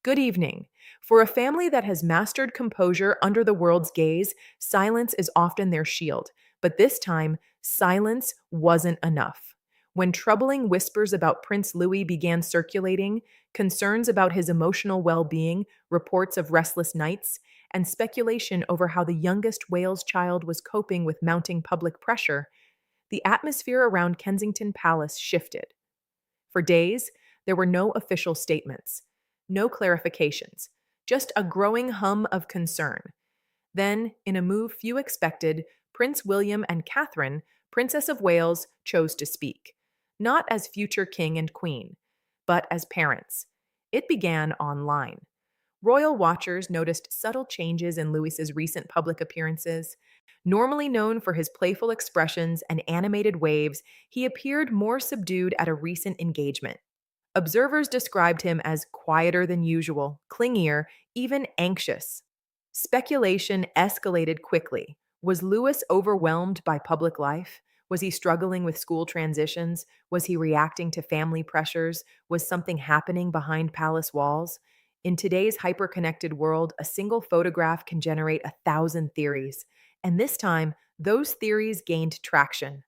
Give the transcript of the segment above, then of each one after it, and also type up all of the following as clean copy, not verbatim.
Good evening. For a family that has mastered composure under the world's gaze, silence is often their shield. But this time, silence wasn't enough. When troubling whispers about Prince Louis began circulating, concerns about his emotional well being, reports of restless nights, and speculation over how the youngest Wales child was coping with mounting public pressure, the atmosphere around Kensington Palace shifted. For days, there were no official statements, no clarifications, just a growing hum of concern. Then, in a move few expected, Prince William and Catherine, Princess of Wales, chose to speak, not as future king and queen, but as parents. It began online. Royal watchers noticed subtle changes in Louis's recent public appearances. Normally known for his playful expressions and animated waves, he appeared more subdued at a recent engagement. Observers described him as quieter than usual, clingier, even anxious. Speculation escalated quickly. Was Louis overwhelmed by public life? Was he struggling with school transitions? Was he reacting to family pressures? Was something happening behind palace walls? In today's hyper-connected world, a single photograph can generate 1,000 theories. And this time, those theories gained traction.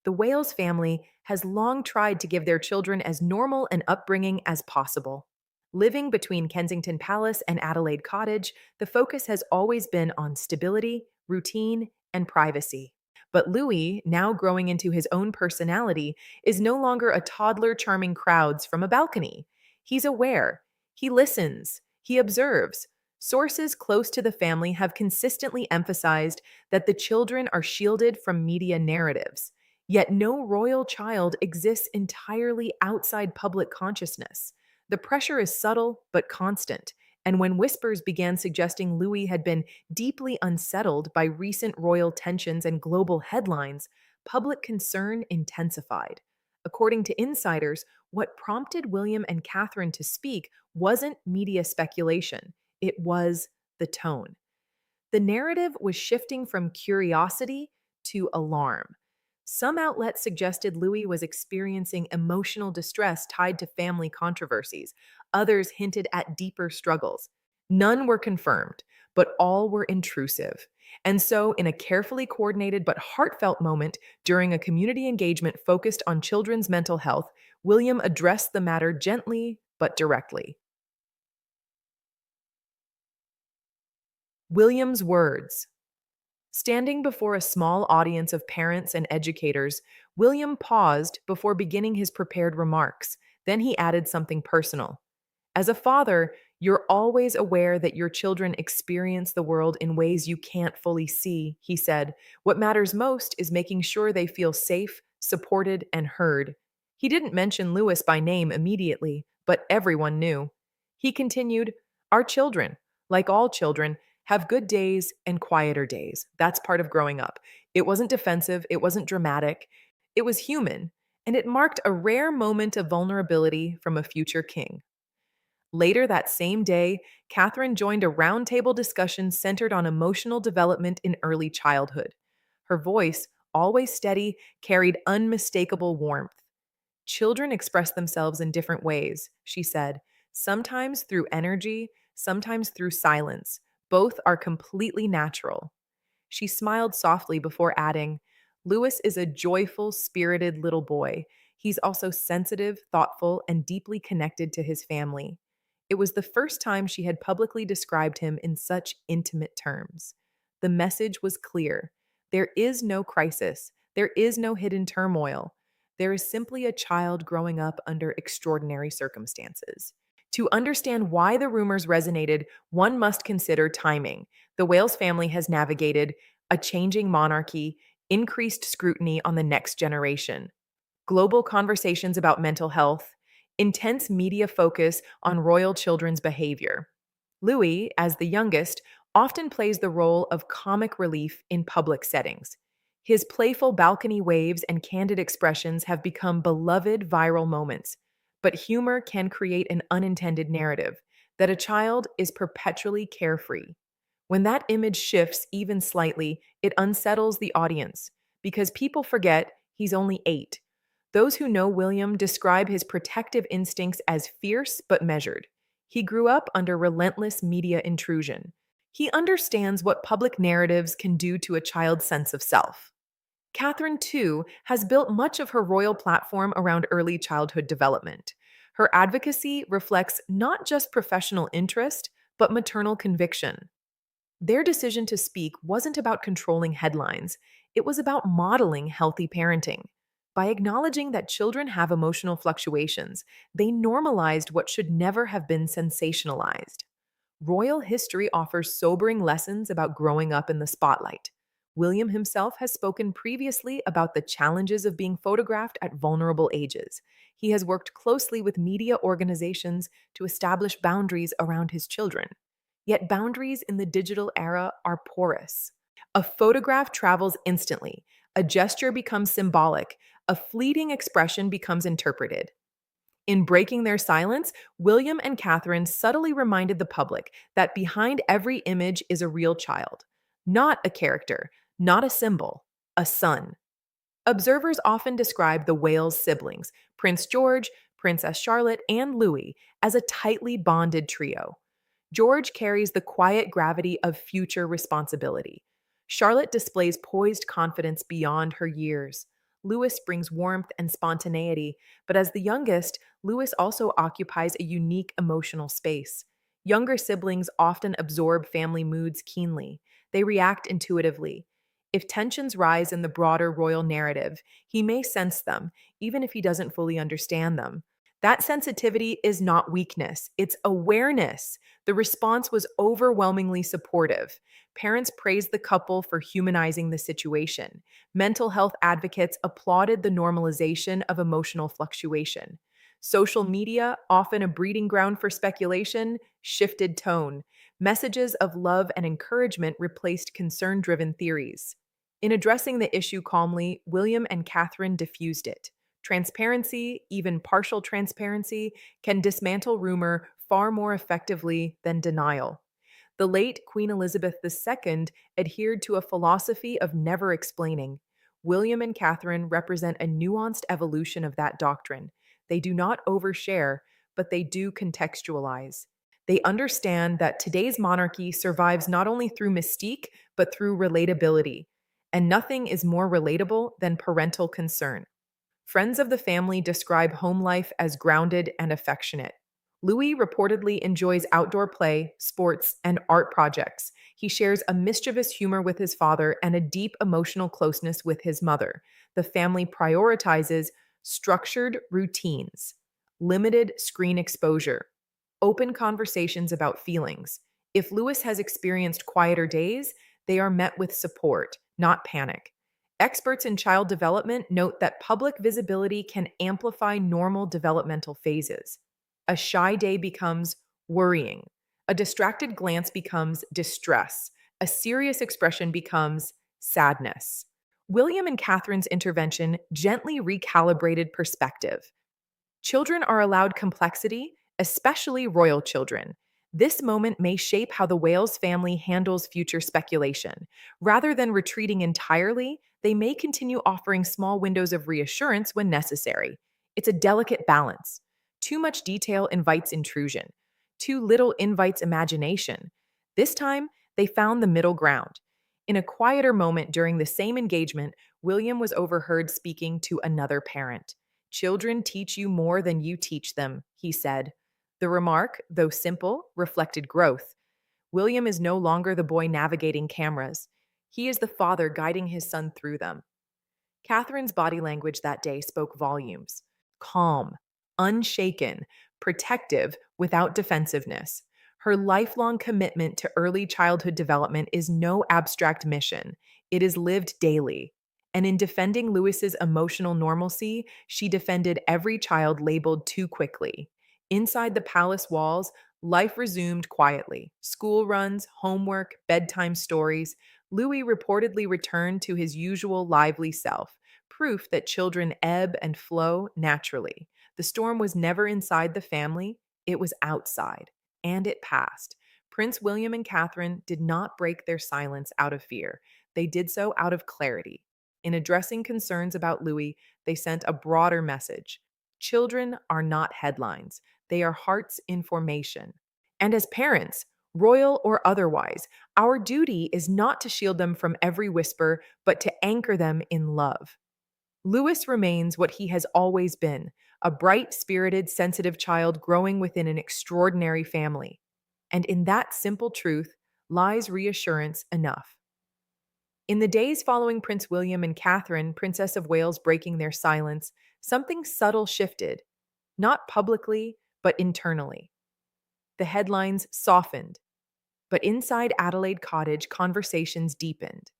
The Wales family has long tried to give their children as normal an upbringing as possible. Living between Kensington Palace and Adelaide Cottage, the focus has always been on stability, routine, and privacy. But Louis, now growing into his own personality, is no longer a toddler charming crowds from a balcony. He's aware, he listens, he observes. Sources close to the family have consistently emphasized that the children are shielded from media narratives. Yet no royal child exists entirely outside public consciousness. The pressure is subtle but constant, and when whispers began suggesting Louis had been deeply unsettled by recent royal tensions and global headlines, public concern intensified. According to insiders, what prompted William and Catherine to speak wasn't media speculation, it was the tone. The narrative was shifting from curiosity to alarm. Some outlets suggested Louis was experiencing emotional distress tied to family controversies. Others hinted at deeper struggles. None were confirmed, but all were intrusive. And so, in a carefully coordinated but heartfelt moment during a community engagement focused on children's mental health, William addressed the matter gently but directly. William's words. Standing before a small audience of parents and educators, William paused before beginning his prepared remarks. Then he added something personal. As a father, you're always aware that your children experience the world in ways you can't fully see, he said. What matters most is making sure they feel safe, supported, and heard. He didn't mention Louis by name immediately, but everyone knew. He continued, our children, like all children, have good days and quieter days. That's part of growing up. It wasn't defensive, it wasn't dramatic, it was human, and it marked a rare moment of vulnerability from a future king. Later that same day, Catherine joined a roundtable discussion centered on emotional development in early childhood. Her voice, always steady, carried unmistakable warmth. Children express themselves in different ways, she said, sometimes through energy, sometimes through silence. Both are completely natural. She smiled softly before adding, Louis is a joyful, spirited little boy. He's also sensitive, thoughtful, and deeply connected to his family. It was the first time she had publicly described him in such intimate terms. The message was clear. There is no crisis. There is no hidden turmoil. There is simply a child growing up under extraordinary circumstances. To understand why the rumors resonated, one must consider timing. The Wales family has navigated a changing monarchy, increased scrutiny on the next generation, global conversations about mental health, intense media focus on royal children's behavior. Louis, as the youngest, often plays the role of comic relief in public settings. His playful balcony waves and candid expressions have become beloved viral moments. But humor can create an unintended narrative that a child is perpetually carefree. When that image shifts even slightly, it unsettles the audience because people forget he's only 8. Those who know William describe his protective instincts as fierce but measured. He grew up under relentless media intrusion. He understands what public narratives can do to a child's sense of self. Catherine, too, has built much of her royal platform around early childhood development. Her advocacy reflects not just professional interest, but maternal conviction. Their decision to speak wasn't about controlling headlines, it was about modeling healthy parenting. By acknowledging that children have emotional fluctuations, they normalized what should never have been sensationalized. Royal history offers sobering lessons about growing up in the spotlight. William himself has spoken previously about the challenges of being photographed at vulnerable ages. He has worked closely with media organizations to establish boundaries around his children. Yet boundaries in the digital era are porous. A photograph travels instantly, a gesture becomes symbolic, a fleeting expression becomes interpreted. In breaking their silence, William and Catherine subtly reminded the public that behind every image is a real child, not a character, not a symbol, a son. Observers often describe the Wales siblings, Prince George, Princess Charlotte, and Louis, as a tightly bonded trio. George carries the quiet gravity of future responsibility. Charlotte displays poised confidence beyond her years. Louis brings warmth and spontaneity, but as the youngest, Louis also occupies a unique emotional space. Younger siblings often absorb family moods keenly. They react intuitively. If tensions rise in the broader royal narrative, he may sense them, even if he doesn't fully understand them. That sensitivity is not weakness, it's awareness. The response was overwhelmingly supportive. Parents praised the couple for humanizing the situation. Mental health advocates applauded the normalization of emotional fluctuation. Social media, often a breeding ground for speculation, shifted tone. Messages of love and encouragement replaced concern driven theories. In addressing the issue calmly, William and Catherine diffused it. Transparency, even partial transparency, can dismantle rumor far more effectively than denial. The late Queen Elizabeth II adhered to a philosophy of never explaining. William and Catherine represent a nuanced evolution of that doctrine. They do not overshare, but they do contextualize. They understand that today's monarchy survives not only through mystique, but through relatability. And nothing is more relatable than parental concern. Friends of the family describe home life as grounded and affectionate. Louis reportedly enjoys outdoor play, sports, and art projects. He shares a mischievous humor with his father and a deep emotional closeness with his mother. The family prioritizes structured routines, limited screen exposure, open conversations about feelings. If Louis has experienced quieter days, they are met with support, not panic. Experts in child development note that public visibility can amplify normal developmental phases. A shy day becomes worrying. A distracted glance becomes distress. A serious expression becomes sadness. William and Catherine's intervention gently recalibrated perspective. Children are allowed complexity, especially royal children. This moment may shape how the Wales family handles future speculation. Rather than retreating entirely, they may continue offering small windows of reassurance when necessary. It's a delicate balance. Too much detail invites intrusion, too little invites imagination. This time, they found the middle ground. In a quieter moment during the same engagement, William was overheard speaking to another parent. Children teach you more than you teach them, he said. The remark, though simple, reflected growth. William is no longer the boy navigating cameras. He is the father guiding his son through them. Catherine's body language that day spoke volumes. Calm, unshaken, protective without defensiveness. Her lifelong commitment to early childhood development is no abstract mission. It is lived daily. And in defending Louis's emotional normalcy, she defended every child labeled too quickly. Inside the palace walls, life resumed quietly. School runs, homework, bedtime stories. Louis reportedly returned to his usual lively self, proof that children ebb and flow naturally. The storm was never inside the family, it was outside, and it passed. Prince William and Catherine did not break their silence out of fear. They did so out of clarity. In addressing concerns about Louis, they sent a broader message. Children are not headlines. they are hearts in formation. And as parents, royal or otherwise, our duty is not to shield them from every whisper, but to anchor them in love. Louis remains what he has always been, a bright spirited, sensitive child growing within an extraordinary family. And in that simple truth lies reassurance enough. In the days following Prince William and Catherine, Princess of Wales, breaking their silence, something subtle shifted, not publicly, but internally. The headlines softened, but inside Adelaide Cottage, conversations deepened.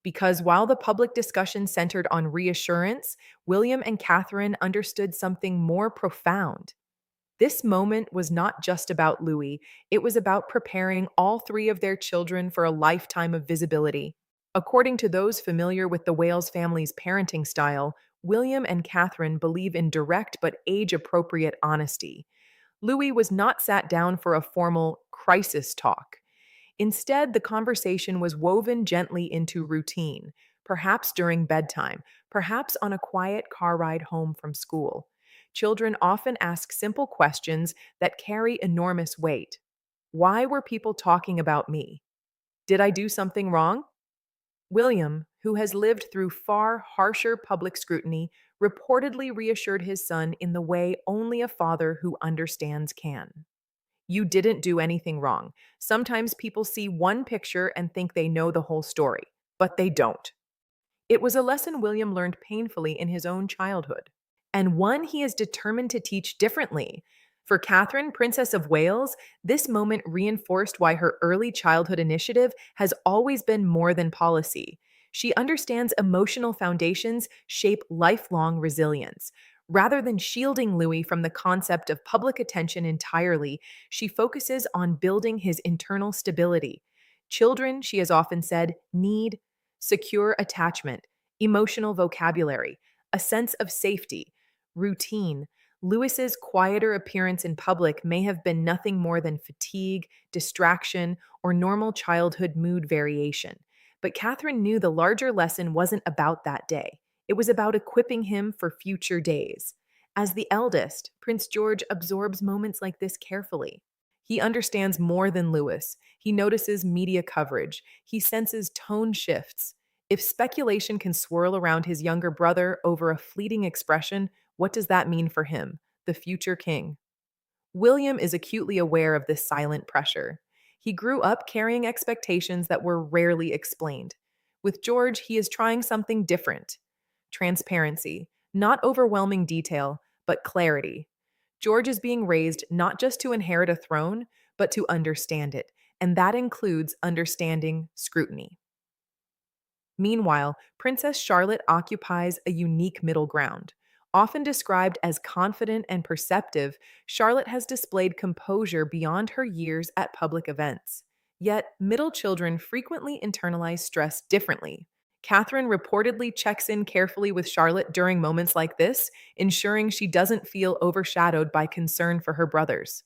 Because while the public discussion centered on reassurance, William and Catherine understood something more profound. This moment was not just about Louis, it was about preparing all three of their children for a lifetime of visibility. According to those familiar with the Wales family's parenting style, William and Catherine believe in direct but age appropriate honesty. Louis was not sat down for a formal crisis talk. Instead, the conversation was woven gently into routine, perhaps during bedtime, perhaps on a quiet car ride home from school. Children often ask simple questions that carry enormous weight. Why were people talking about me? Did I do something wrong? William, who has lived through far harsher public scrutiny, reportedly reassured his son in the way only a father who understands can. You didn't do anything wrong. Sometimes people see one picture and think they know the whole story, but they don't. It was a lesson William learned painfully in his own childhood, and one he is determined to teach differently. For Catherine, Princess of Wales, this moment reinforced why her early childhood initiative has always been more than policy. She understands emotional foundations shape lifelong resilience. Rather than shielding Louis from the concept of public attention entirely, she focuses on building his internal stability. Children, she has often said, need secure attachment, emotional vocabulary, a sense of safety, routine. Louis's quieter appearance in public may have been nothing more than fatigue, distraction, or normal childhood mood variation. But Catherine knew the larger lesson wasn't about that day. It was about equipping him for future days. As the eldest, Prince George absorbs moments like this carefully. He understands more than Louis. He notices media coverage. He senses tone shifts. If speculation can swirl around his younger brother over a fleeting expression, what does that mean for him, the future king? William is acutely aware of this silent pressure. He grew up carrying expectations that were rarely explained. With George, he is trying something different: transparency, not overwhelming detail, but clarity. George is being raised not just to inherit a throne, but to understand it, and that includes understanding scrutiny. Meanwhile, Princess Charlotte occupies a unique middle ground. Often described as confident and perceptive, Charlotte has displayed composure beyond her years at public events. Yet, middle children frequently internalize stress differently. Catherine reportedly checks in carefully with Charlotte during moments like this, ensuring she doesn't feel overshadowed by concern for her brothers.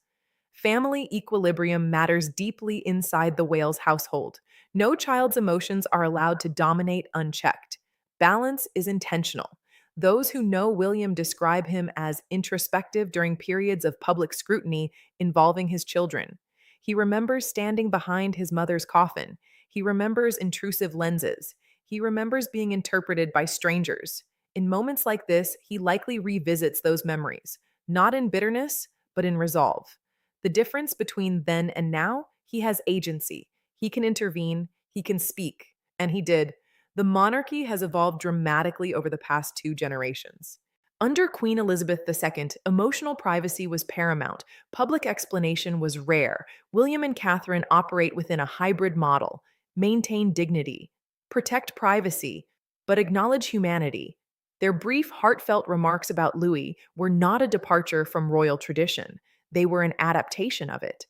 Family equilibrium matters deeply inside the Wales household. No child's emotions are allowed to dominate unchecked. Balance is intentional. Those who know William describe him as introspective during periods of public scrutiny involving his children. He remembers standing behind his mother's coffin. He remembers intrusive lenses. He remembers being interpreted by strangers. In moments like this, he likely revisits those memories, not in bitterness, but in resolve. The difference between then and now, he has agency. He can intervene, he can speak, and he did. The monarchy has evolved dramatically over the past two generations. Under Queen Elizabeth II, emotional privacy was paramount. Public explanation was rare. William and Catherine operate within a hybrid model: maintain dignity, protect privacy, but acknowledge humanity. Their brief, heartfelt remarks about Louis were not a departure from royal tradition, they were an adaptation of it.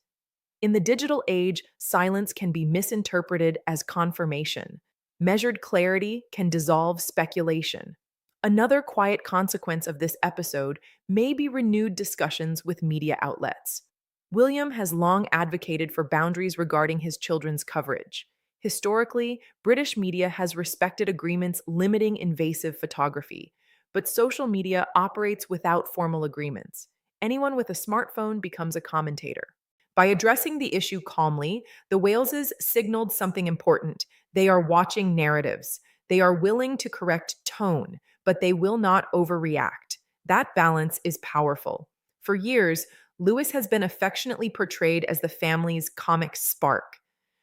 In the digital age, silence can be misinterpreted as confirmation. Measured clarity can dissolve speculation. Another quiet consequence of this episode may be renewed discussions with media outlets. William has long advocated for boundaries regarding his children's coverage. Historically, British media has respected agreements limiting invasive photography, but social media operates without formal agreements. Anyone with a smartphone becomes a commentator. By addressing the issue calmly, the Waleses signaled something important. They are watching narratives. They are willing to correct tone, but they will not overreact. That balance is powerful. For years, Lewis has been affectionately portrayed as the family's comic spark.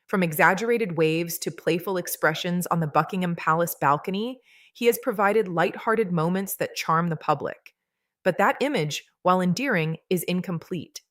From exaggerated waves to playful expressions on the Buckingham Palace balcony, he has provided light-hearted moments that charm the public. But that image, while endearing, is incomplete.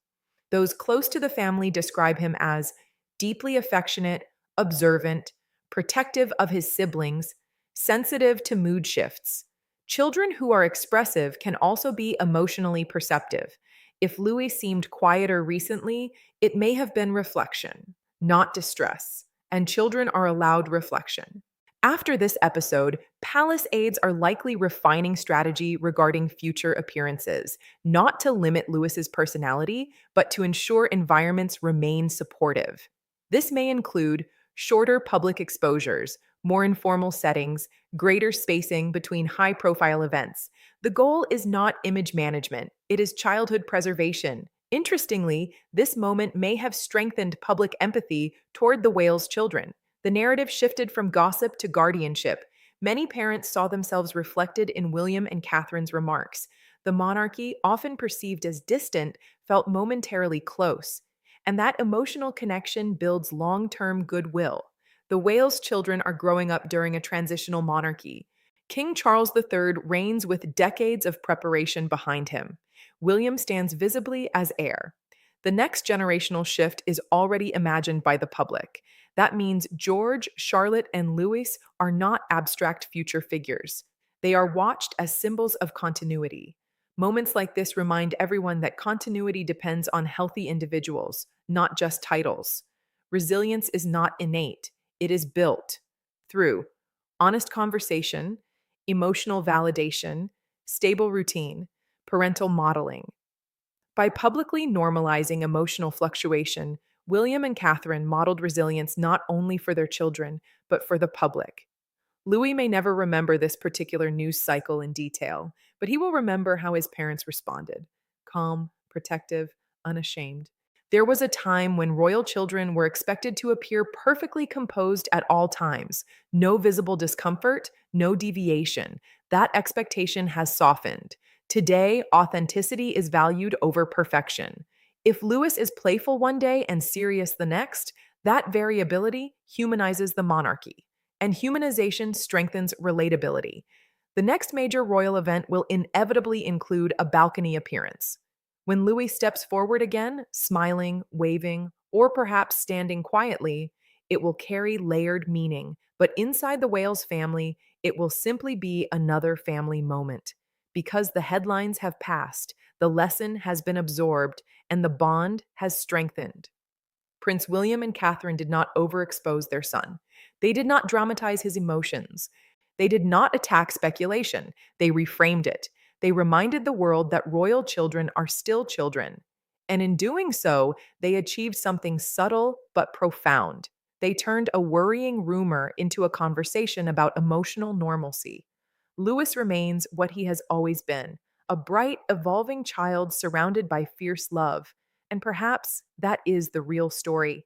Those close to the family describe him as deeply affectionate, observant, protective of his siblings, sensitive to mood shifts. Children who are expressive can also be emotionally perceptive. If Louis seemed quieter recently, it may have been reflection, not distress, and children are allowed reflection. After this episode, palace aides are likely refining strategy regarding future appearances, not to limit Lewis's personality, but to ensure environments remain supportive. This may include shorter public exposures, more informal settings, greater spacing between high profile events. The goal is not image management, it is childhood preservation. Interestingly, this moment may have strengthened public empathy toward the Wales children. The narrative shifted from gossip to guardianship. Many parents saw themselves reflected in William and Catherine's remarks. The monarchy, often perceived as distant, felt momentarily close. And that emotional connection builds long term goodwill. The Wales children are growing up during a transitional monarchy. King Charles III reigns with decades of preparation behind him. William stands visibly as heir. The next generational shift is already imagined by the public. That means George, Charlotte, and Louis are not abstract future figures. They are watched as symbols of continuity. Moments like this remind everyone that continuity depends on healthy individuals, not just titles. Resilience is not innate, it is built through honest conversation, emotional validation, stable routine, parental modeling. By publicly normalizing emotional fluctuation, William and Catherine modeled resilience not only for their children, but for the public. Louis may never remember this particular news cycle in detail, but he will remember how his parents responded calm, protective, unashamed. There was a time when royal children were expected to appear perfectly composed at all times, no visible discomfort, no deviation. That expectation has softened. Today, authenticity is valued over perfection. If Louis is playful one day and serious the next, that variability humanizes the monarchy, and humanization strengthens relatability. The next major royal event will inevitably include a balcony appearance. When Louis steps forward again, smiling, waving, or perhaps standing quietly, it will carry layered meaning, but inside the Wales family, it will simply be another family moment. Because the headlines have passed, the lesson has been absorbed, and the bond has strengthened. Prince William and Catherine did not overexpose their son. They did not dramatize his emotions. They did not attack speculation. They reframed it. They reminded the world that royal children are still children. And in doing so, they achieved something subtle but profound. They turned a worrying rumor into a conversation about emotional normalcy. Louis remains what he has always been, a bright, evolving child surrounded by fierce love. And perhaps that is the real story.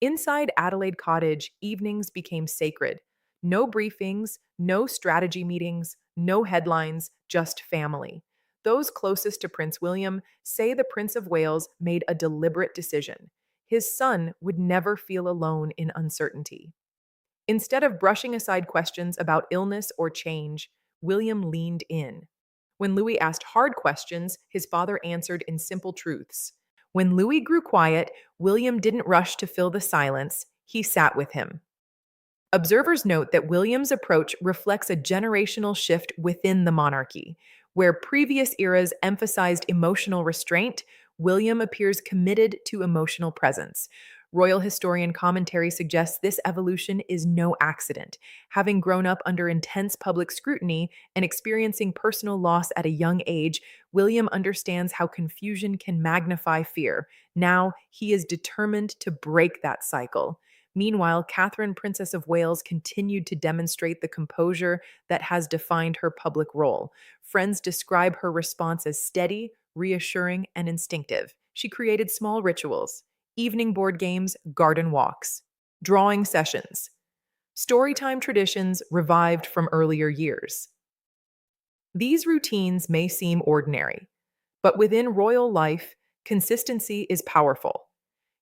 Inside Adelaide Cottage, evenings became sacred. No briefings, no strategy meetings, no headlines, just family. Those closest to Prince William say the Prince of Wales made a deliberate decision. His son would never feel alone in uncertainty. Instead of brushing aside questions about illness or change, William leaned in. When Louis asked hard questions, his father answered in simple truths. When Louis grew quiet, William didn't rush to fill the silence, he sat with him. Observers note that William's approach reflects a generational shift within the monarchy. Where previous eras emphasized emotional restraint, William appears committed to emotional presence. Royal historian commentary suggests this evolution is no accident. Having grown up under intense public scrutiny and experiencing personal loss at a young age, William understands how confusion can magnify fear. Now, he is determined to break that cycle. Meanwhile, Catherine, Princess of Wales, continued to demonstrate the composure that has defined her public role. Friends describe her response as steady, reassuring, and instinctive. She created small rituals, evening board games, garden walks, drawing sessions, storytime traditions revived from earlier years. These routines may seem ordinary, but within royal life, consistency is powerful.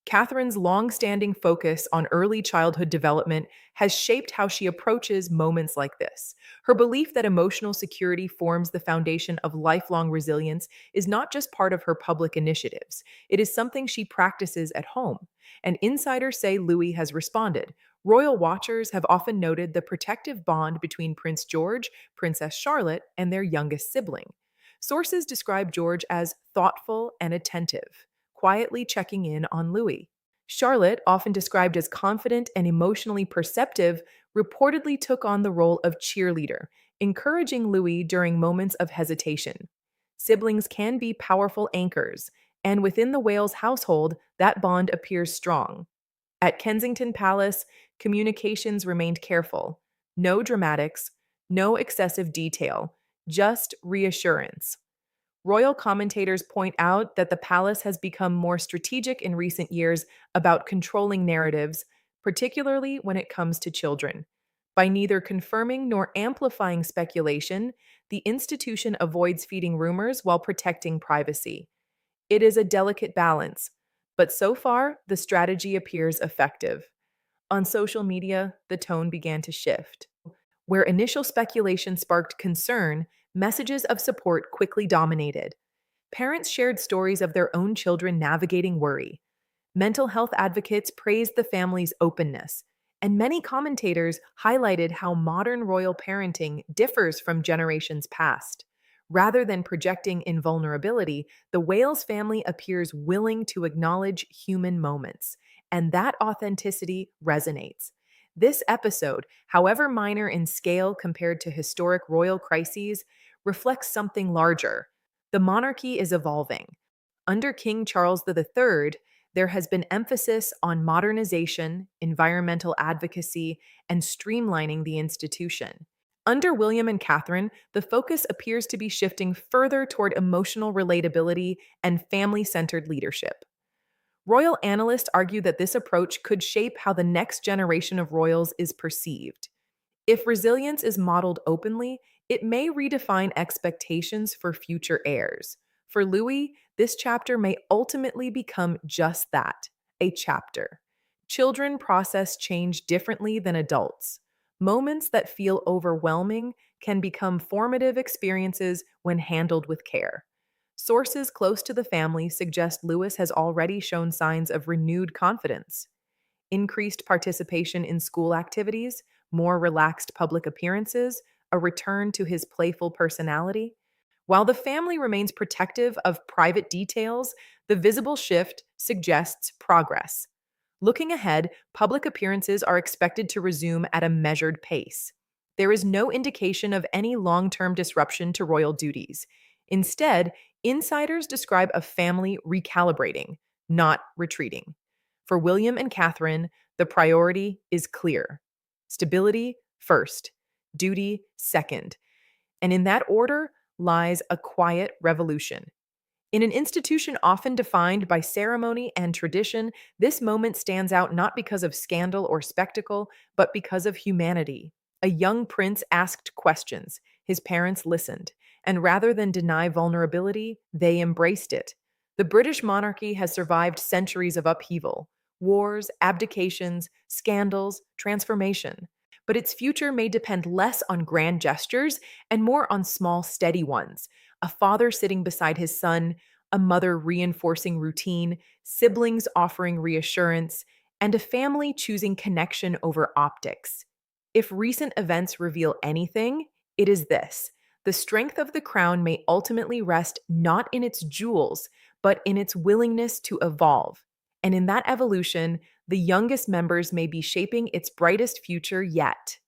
Catherine's long-standing focus on early childhood development has shaped how she approaches moments like this. Her belief that emotional security forms the foundation of lifelong resilience is not just part of her public initiatives, it is something she practices at home. And insiders say Louis has responded. Royal watchers have often noted the protective bond between Prince George, Princess Charlotte, and their youngest sibling. Sources describe George as thoughtful and attentive, quietly checking in on Louis. Charlotte, often described as confident and emotionally perceptive, reportedly took on the role of cheerleader, encouraging Louis during moments of hesitation. Siblings can be powerful anchors, and within the Wales household, that bond appears strong. At Kensington Palace, communications remained careful. No dramatics, no excessive detail, just reassurance. Royal commentators point out that the palace has become more strategic in recent years about controlling narratives, particularly when it comes to children. By neither confirming nor amplifying speculation, the institution avoids feeding rumors while protecting privacy. It is a delicate balance, but so far, the strategy appears effective. On social media, the tone began to shift. Where initial speculation sparked concern, messages of support quickly dominated. Parents shared stories of their own children navigating worry. Mental health advocates praised the family's openness, and many commentators highlighted how modern royal parenting differs from generations past. Rather than projecting invulnerability, the Wales family appears willing to acknowledge human moments, and that authenticity resonates. This episode, however minor in scale compared to historic royal crises, reflects something larger. The monarchy is evolving. Under King Charles III, there has been emphasis on modernization, environmental advocacy, and streamlining the institution. Under William and Catherine, the focus appears to be shifting further toward emotional relatability and family centered leadership. Royal analysts argue that this approach could shape how the next generation of royals is perceived. If resilience is modeled openly, it may redefine expectations for future heirs. For Louis, this chapter may ultimately become just that, a chapter. Children process change differently than adults. Moments that feel overwhelming can become formative experiences when handled with care. Sources close to the family suggest Louis has already shown signs of renewed confidence. Increased participation in school activities, more relaxed public appearances, a return to his playful personality. While the family remains protective of private details, the visible shift suggests progress. Looking ahead, public appearances are expected to resume at a measured pace. There is no indication of any long term disruption to royal duties. Instead, insiders describe a family recalibrating, not retreating. For William and Catherine, the priority is clear: stability first, duty second. And in that order lies a quiet revolution. In an institution often defined by ceremony and tradition, this moment stands out not because of scandal or spectacle, but because of humanity. A young prince asked questions, his parents listened, and rather than deny vulnerability, they embraced it. The British monarchy has survived centuries of upheaval, wars, abdications, scandals, transformation. But its future may depend less on grand gestures and more on small, steady ones. A father sitting beside his son, a mother reinforcing routine, siblings offering reassurance, and a family choosing connection over optics. If recent events reveal anything, it is this: the strength of the crown may ultimately rest not in its jewels, but in its willingness to evolve. And in that evolution, the youngest members may be shaping its brightest future yet.